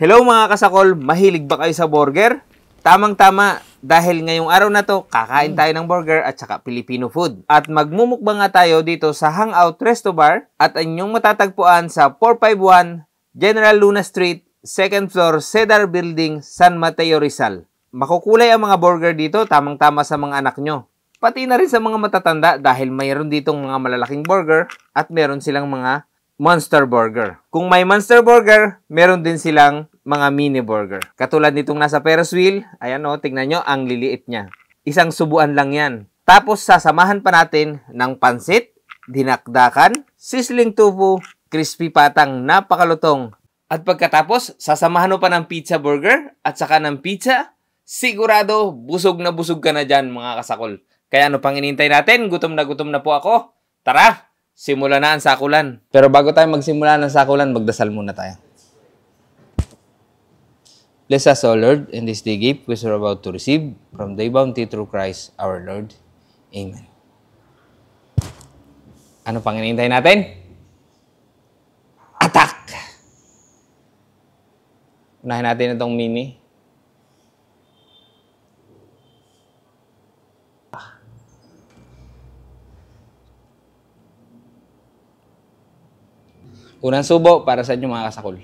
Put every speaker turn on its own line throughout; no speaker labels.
Hello mga kasakol, mahilig ba kayo sa burger? Tamang-tama, dahil ngayong araw na to, kakain tayo ng burger at saka Filipino food. At magmumukbang nga tayo dito sa Hangout Resto Bar at inyong matatagpuan sa 451 General Luna Street, 2nd floor, Cedar Building, San Mateo, Rizal. Makukulay ang mga burger dito, tamang-tama sa mga anak nyo. Pati na rin sa mga matatanda dahil mayroon ditong mga malalaking burger at meron silang mga Monster Burger. Kung may Monster Burger, meron din silang mga mini burger. Katulad nitong nasa Ferris wheel, ayan o, tingnan nyo, ang liliit niya. Isang subuan lang yan. Tapos sasamahan pa natin ng pansit, dinakdakan, sizzling tofu, crispy patang, napakalutong. At pagkatapos, sasamahan mo pa ng pizza burger at saka ng pizza, sigurado busog na busog ka na dyan mga kasakol. Kaya ano pang inintay natin? Gutom na po ako. Tara! Simula na ang sakulan. Pero bago tayo magsimula ng sakulan, magdasal muna tayo. Bless us, O Lord, in this day gift which we are about to receive from thy bounty through Christ our Lord. Amen. Ano pang hinihintay natin? Attack! Unahin natin itong mini. Unang subo para sa inyo mga kasakol.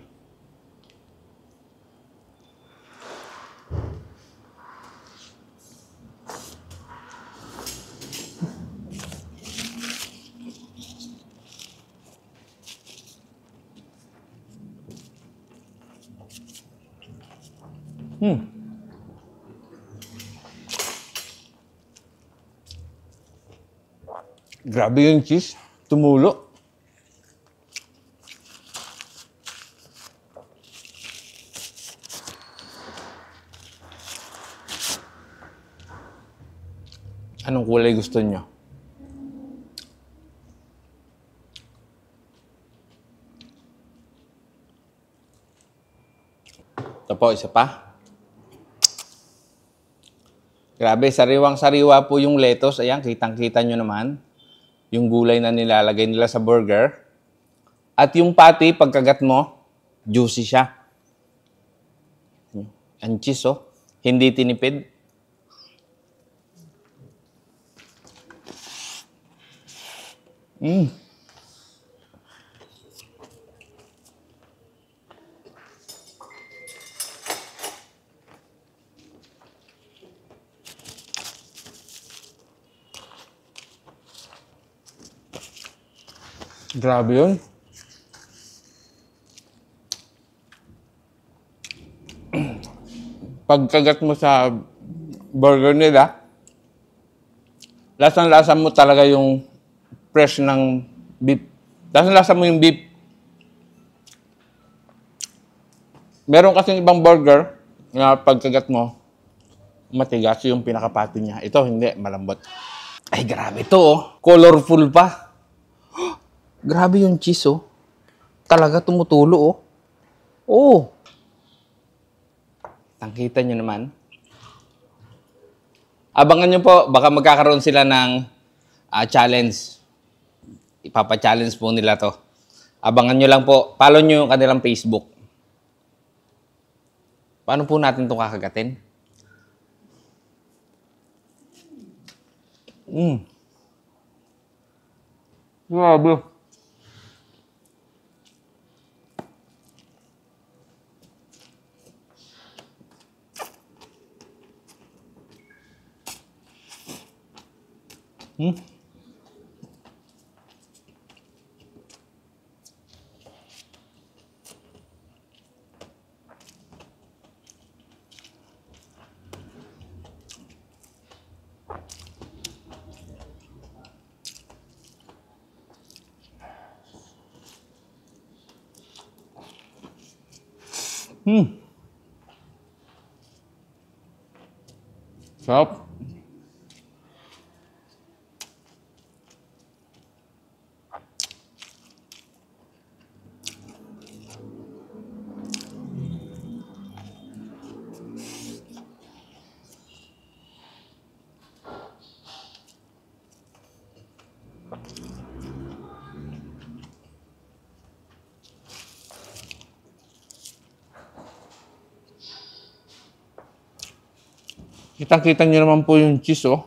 Grabe yung cheese. Tumulo. Anong kulay gusto nyo? Ito po, isa pa. Grabe, sariwang-sariwa po yung lettuce. Ayan, kitang-kita nyo naman. Yung gulay na nilalagay nila sa burger. At yung patty, pagkagat mo, juicy siya. Ang cheese, oh. Hindi tinipid. Grabe yun. Pagkagat mo sa burger nila, lasang-lasa mo talaga yung fresh ng beef. Lasang-lasa mo yung beef. Meron kasing ibang burger na pagkagat mo, matigas yung pinakapati niya. Ito, hindi. Malambot. Ay, grabe ito, oh. Colorful pa. Grabe yung cheese, oh. Talaga tumutulo, oh. Oh. Tangkita nyo naman. Abangan nyo po, baka magkakaroon sila ng challenge. Ipapa-challenge po nila to. Abangan nyo lang po. Follow nyo yung kanilang Facebook. Paano po natin ito kakagatin? Grabe. Sarap. Kitang-kita nyo naman po yung cheese, oh.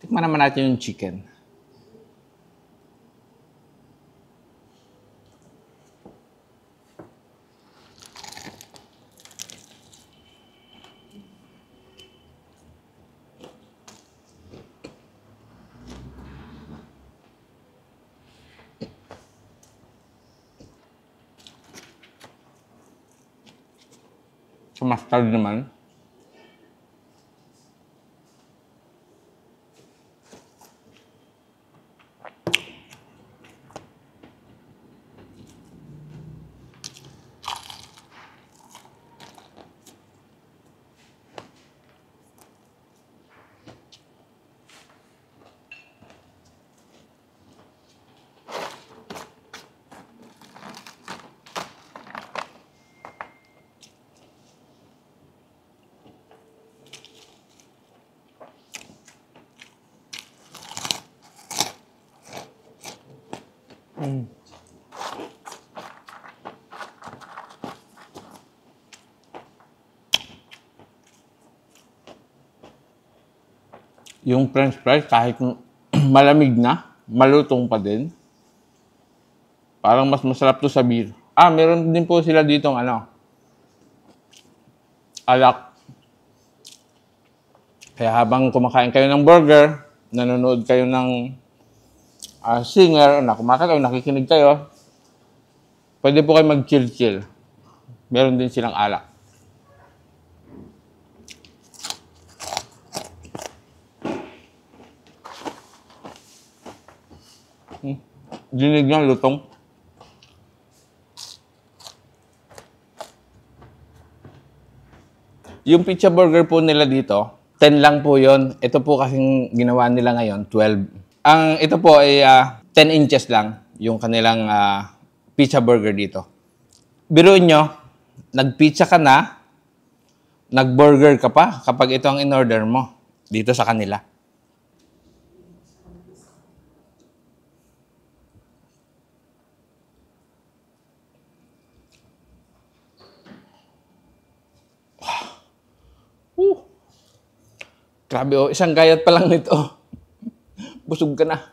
Tikman naman natin yung chicken. Sa mustard naman. Yung french fries, kahit malamig na, malutong pa din. Parang mas masarap to sa beer. Meron din po sila ditong alak. Kaya habang kumakain kayo ng burger, nanonood kayo ng singer, kumakain kayo, nakikinig kayo, pwede po kayo mag-chill-chill. Meron din silang alak. Dinig niya, lutong. Yung pizza burger po nila dito, 10 lang po yon. Ito po kasing ginawa nila ngayon, 12. Ito po ay 10 inches lang yung kanilang pizza burger dito. Biruin nyo, nag-pizza ka na, nag-burger ka pa kapag ito ang in-order mo dito sa kanila. Grabe, oh. Isang gayat pa lang nito. Busog ka na.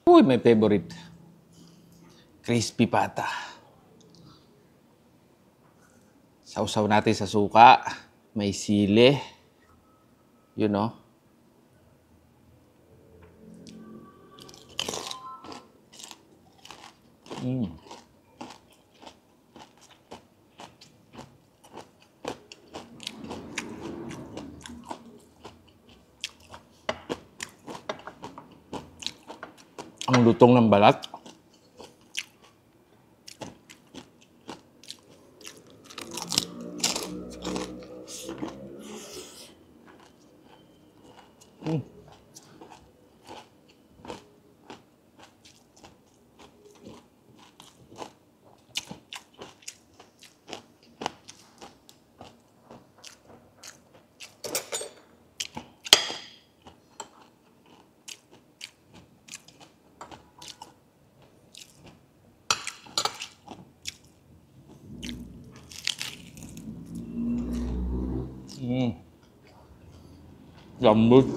Uy, may favorite. Crispy pata. Sausaw natin sa suka. May sili. You know.
Ang lutong ng balat. Lambot.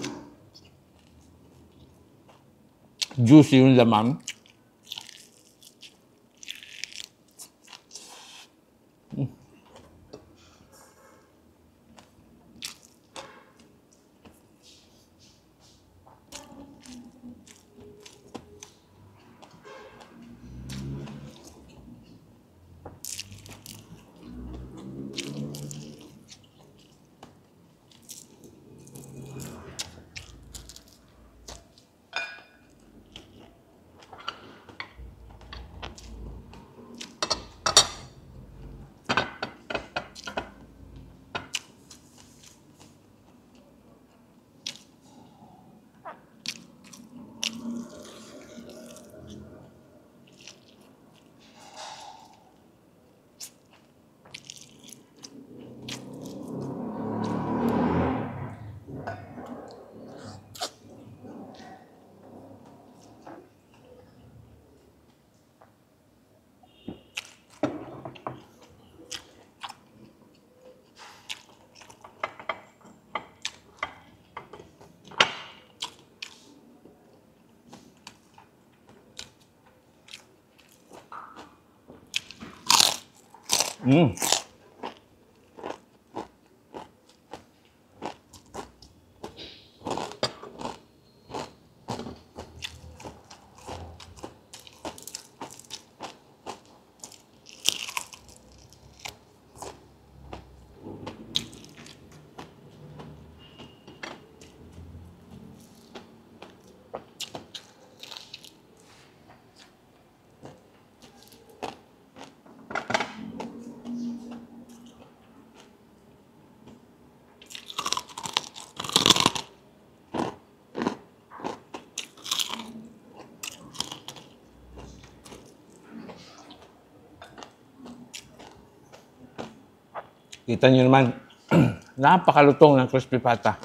Juicy yung laman. Kita nyo naman, napakalutong ng crispy pata.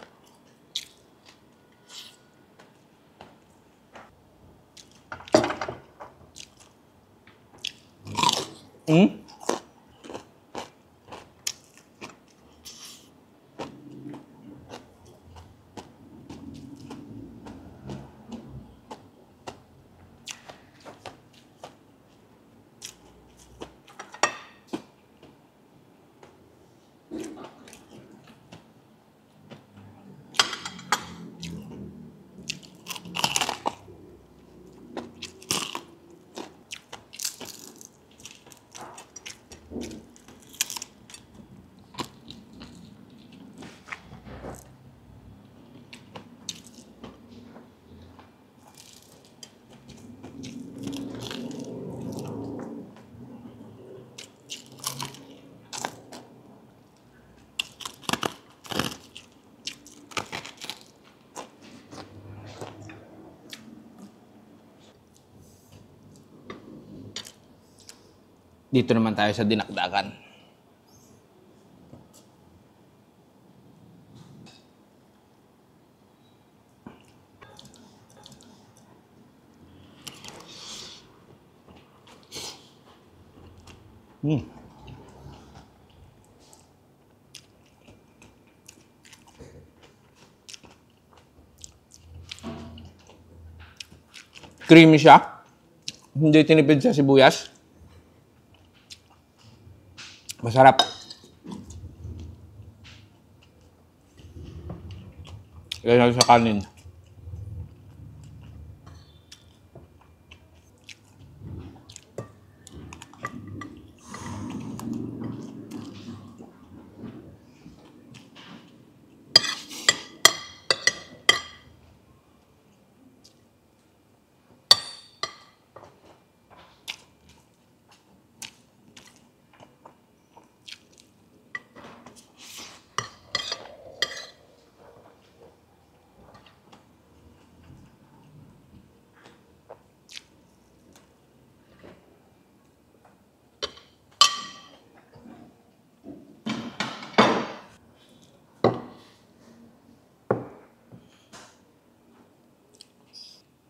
Dito naman tayo sa dinakdakan. Creamy siya. Hindi tinipid sa sibuyas. Masarap. Lagyan natin sa kanin.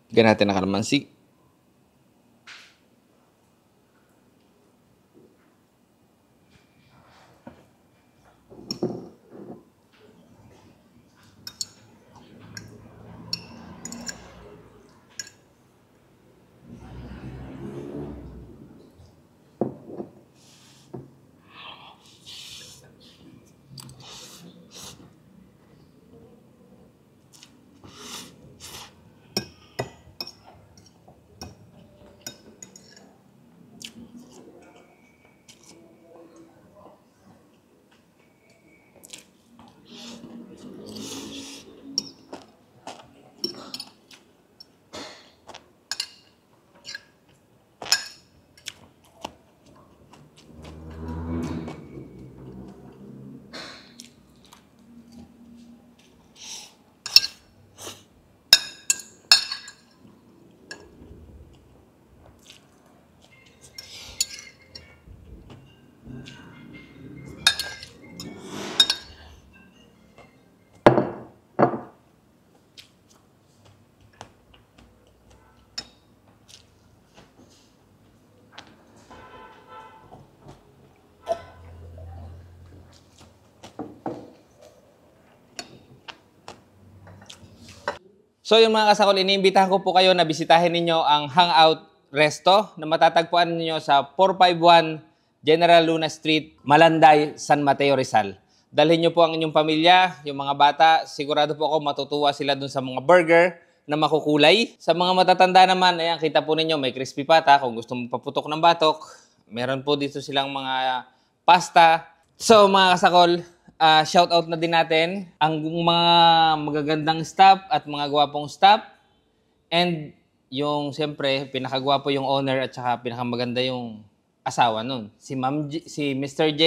Lagyan natin ng kalamansi. So yung mga kasakol, iniimbitahan ko po kayo na bisitahin ninyo ang Hangout Resto na matatagpuan ninyo sa 451 General Luna Street, Malanday, San Mateo, Rizal. Dalhin nyo po ang inyong pamilya, yung mga bata. Sigurado po ako matutuwa sila dun sa mga burger na makukulay. Sa mga matatanda naman, ayan, kita po ninyo, may crispy pata. Kung gusto mong paputok ng batok, meron po dito silang mga pasta. So mga kasakol, shout out na din natin ang mga magagandang staff at mga gwapong staff. And yung siyempre, pinakagwapo yung owner at saka pinakamaganda yung asawa nun. Si Mr. J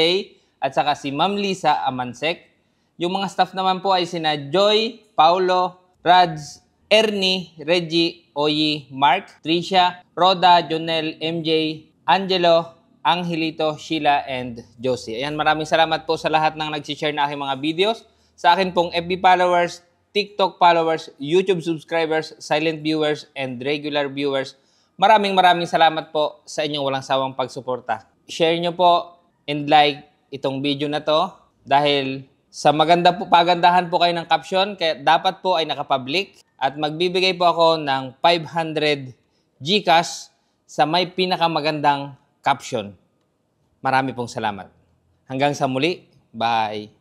at saka si Ma'am Lisa Amansek. Yung mga staff naman po ay sina Joy, Paulo, Rads, Ernie, Reggie, Oyi, Mark, Tricia, Roda, Jonel, MJ, Angelo, Angelito, Sheila, and Josie. Ayan, maraming salamat po sa lahat ng nag-share na aking mga videos. Sa akin pong FB followers, TikTok followers, YouTube subscribers, silent viewers, and regular viewers. Maraming salamat po sa inyong walang sawang pagsuporta. Share nyo po and like itong video na to dahil sa pagandahan po kayo ng caption, kaya dapat po ay nakapublic at magbibigay po ako ng 500 GCash sa may pinakamagandang caption. Marami pong salamat. Hanggang sa muli. Bye!